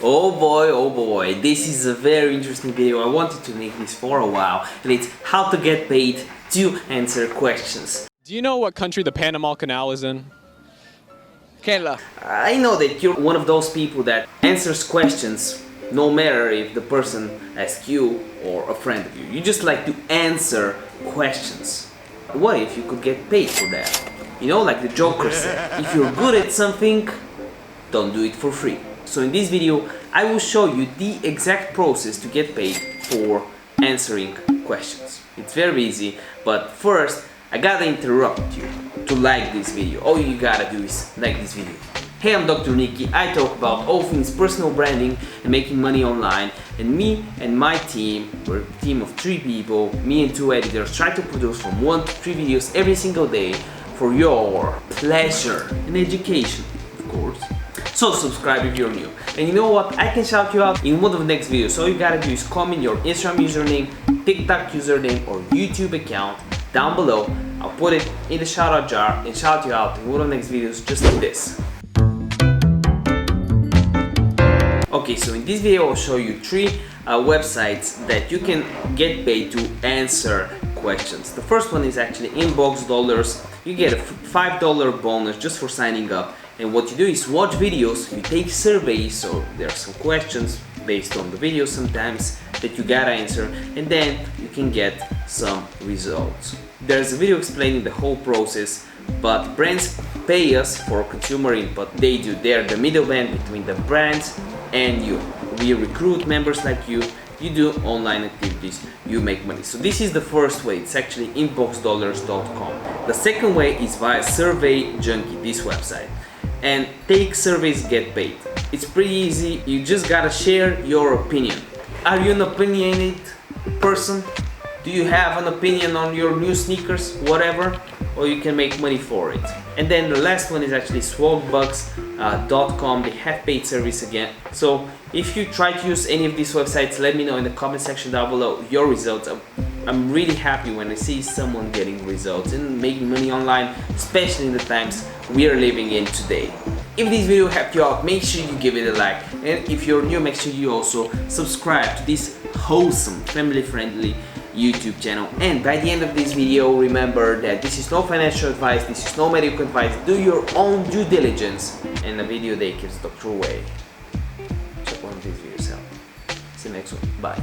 Oh boy, this is a very interesting video. I wanted to make this for a while, and it's how to get paid to answer questions. Do you know what country the Panama Canal is in? Canada. I know that you're one of those people that answers questions no matter if the person asks you or a friend of you. You just like to answer questions. What if you could get paid for that? You know, like the Joker said, if you're good at something, don't do it for free. So in this video, I will show you the exact process to get paid for answering questions. It's very easy, but first, I gotta interrupt you to like this video. All you gotta do is like this video. Hey, I'm Dr. Niki. I talk about all things personal branding and making money online. And me and my team, we're a team of 3 people, me and 2 editors, try to produce from 1 to 3 videos every single day for your pleasure and education, of course. So subscribe if you're new. And you know what? I can shout you out in one of the next videos. All you gotta do is comment your Instagram username, TikTok username, or YouTube account down below. I'll put it in the shout out jar and shout you out in one of the next videos just like this. Okay, so in this video I'll show you 3 websites that you can get paid to answer questions. The first one is actually Inbox Dollars. You get a $5 bonus just for signing up, and what you do is watch videos, you take surveys, so there are some questions based on the video sometimes that you gotta answer, and then you can get some results. There's a video explaining the whole process, but brands pay us for consumer input. They're the middleman between the brands and you. We recruit members like you, you do online activities, you make money. So this is the first way, it's actually inboxdollars.com. The second way is via Survey Junkie, this website. And take surveys, get paid. It's pretty easy, you just gotta share your opinion. Are you an opinionated person? Do you have an opinion on your new sneakers, whatever? Or you can make money for it. And then the last one is actually swagbucks.com. They have paid service again. So if you try to use any of these websites, let me know in the comment section down below your results. I'm really happy when I see someone getting results and making money online, especially in the times we are living in today. If this video helped you out, make sure you give it a like. And if you're new, make sure you also subscribe to this wholesome, family-friendly YouTube channel. And by the end of this video, remember that this is no financial advice, this is no medical advice. Do your own due diligence, and a video day keeps the true way. Check one of these videos out. See you next one. Bye.